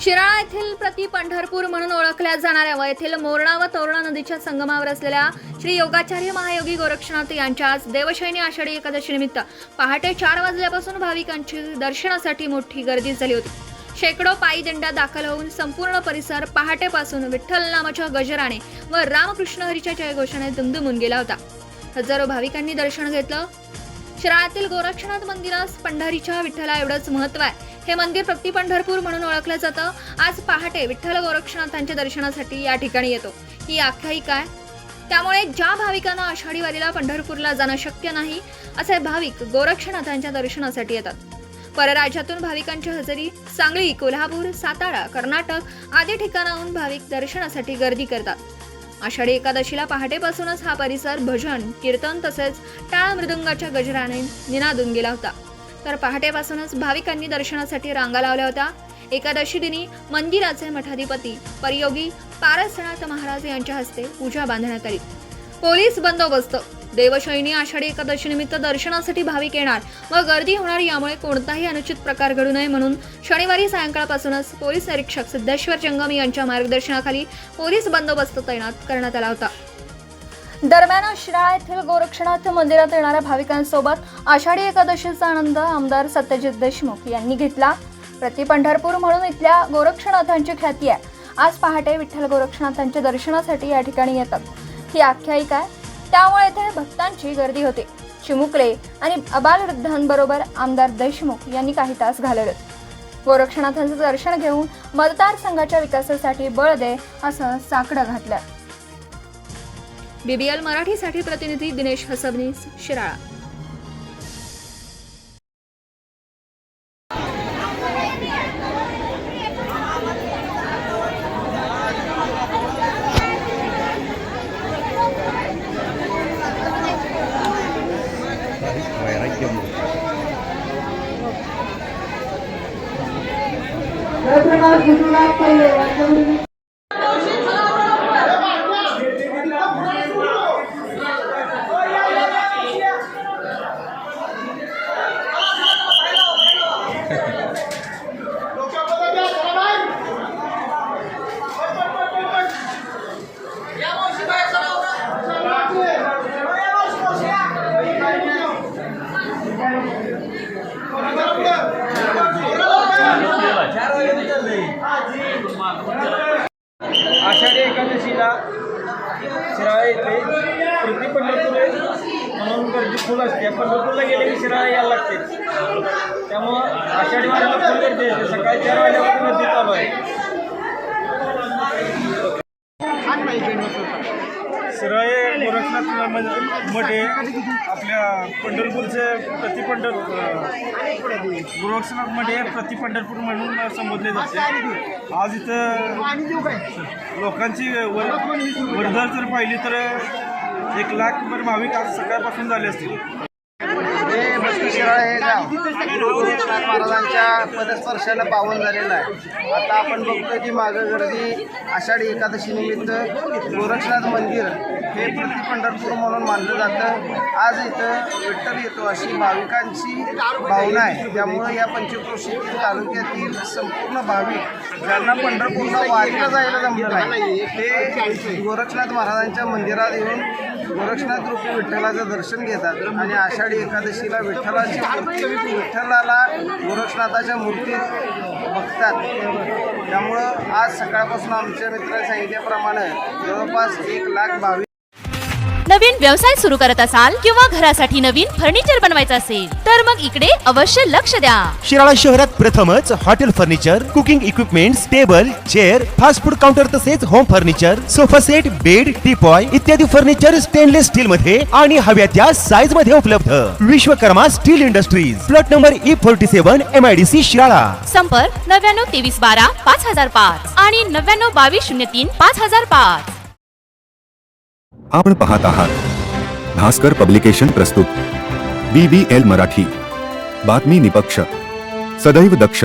शिराळा येथील प्रति पंढरपूर म्हणून ओळखल्या जाणाऱ्या व येथील मोरणा व तोरणा नदीच्या संगमावर असलेल्या श्री योगाचार्य महायोगी गोरक्षनाथ यांच्या आज देवशयनी आषाढी एकादशी निमित्त पहाटे 4 वाजल्यापासून भाविकांची दर्शनासाठी मोठी गर्दी झाली होती। शेकडो पायी दिंड्या दाखल होऊन संपूर्ण परिसर पहाटेपासून विठ्ठल नामाच्या गजराने व रामकृष्ण हरीच्या जयघोषाने दुमदुमून गेला होता। हजारो भाविकांनी दर्शन घेतलं। शिराळ्यातील गोरक्षनाथ मंदिरास पंढरीच्या विठ्ठला एवढंच महत्त्व आहे। हे मंदिर प्रति पंढरपूर म्हणून ओळखलं जातं। आज पहाटे विठ्ठल गोरक्षनाथांच्या दर्शनासाठी या ठिकाणी येतो। ही आख्यायिका आहे। त्यामुळे ज्या भाविकांना आषाढी वारीला पंढरपूरला जाणं शक्य नाही असे भाविक गोरक्षनाथांच्या दर्शनासाठी येतात। परराज्यातून भाविकांची हजेरी सांगली, कोल्हापूर, सातारा, कर्नाटक आदी ठिकाणाहून भाविक दर्शनासाठी गर्दी करतात। आषाढी एकादशीला पहाटेपासूनच हा परिसर भजन, कीर्तन तसेच टाळ मृदुंगाच्या गजराने निनादून गेला होता। तर पहाटेपासूनच भाविकांनी दर्शनासाठी रांगा लावल्या होत्या। एकादशी दिनी मंदिराचे मठाधिपती परियोगी पारसनाथ महाराज यांच्या हस्ते पूजा बांधण्यात आली। पोलीस बंदोबस्त। देवशयनी आषाढी एकादशी निमित्त दर्शनासाठी भाविक येणार व गर्दी होणार, यामुळे कोणताही अनुचित प्रकार घडू नये म्हणून शनिवारी सायंकाळपासूनच पोलीस निरीक्षक सिद्धेश्वर जंगम यांच्या मार्गदर्शनाखाली पोलीस बंदोबस्त तैनात करण्यात आला होता। दरम्यान शिराळा येथील गोरक्षनाथ मंदिरात येणाऱ्या भाविकांसोबत आषाढी एकादशीचा आनंद आमदार सत्यजित देशमुख यांनी घेतला। प्रति पंढरपूर म्हणून इथल्या गोरक्षनाथांची ख्याती आहे। आज पहाटे विठ्ठल गोरक्षनाथांच्या दर्शनासाठी या ठिकाणी येतात। ही आख्यायिका आहे। त्यामुळे येथे भक्तांची गर्दी होते। चिमुकले आणि अबालवृद्धांबरोबर आमदार देशमुख यांनी काही तास घालवले। गोरक्षनाथांचं दर्शन घेऊन मतदारसंघाच्या विकासासाठी बळ दे असं साकडं घातलं। BBL मराठीसाठी प्रतिनिधी दिनेश हसबनीस, शिराळा। आषाढी एकादशीला शिराळा येथे प्रति पंढरपूर म्हणून गर्दी फुल असते। पंढरपूरला गेले की शिराळा यायला लागते। त्यामुळं आषाढी वारीला फुल गर्दी असते। सकाळी 4 वाजल्यापासून गर्दी चालू आहे। शिराळे गोरक्षनाथ मठ हे आपल्या पंढरपूरचे गोरक्षनाथ मठ हे प्रति पंढरपूर म्हणून संबोधले जाते। आज इथं लोकांची वर्दळ जर पाहिली तर 1 लाखभर भाविक आज सकाळपासून झाले असतील। शिराळा हे गाव गोरक्षनाथ महाराजांच्या पदस्पर्शाला पावन झालेलं आहे। आता आपण बघतो की मागं गर्दी आषाढी एकादशी निमित्त गोरक्षनाथ मंदिर हे प्रति पंढरपूर म्हणून मानलं जातं। आज इथं विठ्ठल येतो अशी भाविकांची भावना आहे। त्यामुळे या पंचक्रोशीतील तालुक्यातील संपूर्ण भाविक ज्यांना पंढरपूरला वारीला जायला जमलं नाही ते गोरक्षनाथ महाराजांच्या मंदिरात येऊन गोरक्षनाथ रूपी विठ्ठलाचं दर्शन घेतात आणि आषाढी एकादशीला विठ्ठलाला गोरक्षनाथाच्या मूर्तीत बघतात। त्यामुळं आज सकाळपासून आमच्या मित्रांनी सांगितल्याप्रमाणे जवळपास 1 लाख भाविक। नवीन व्यवसाय सुरू करत असाल किंवा घरासाठी नवीन फर्निचर बनवायचं असेल तर मग इकडे अवश्य लक्ष द्या। शिराळा शहरात प्रथमच hotel furniture, cooking equipments, table, chair, fast food counter तसेच home furniture, sofa set, bed, teapoy इत्यादी फर्निचर स्टेनलेस स्टील मध्ये आणि हव्या त्या साईज मध्ये उपलब्ध। Vishwakarma steel industries, plot number E47, MIDC Shirala. संपर्क 99 23 12 5005 आणि 99 22 03 5005। आपण पाहत आहात भास्कर पब्लिकेशन प्रस्तुत BBL मराठी, बातमी निपक्ष, सदैव दक्ष।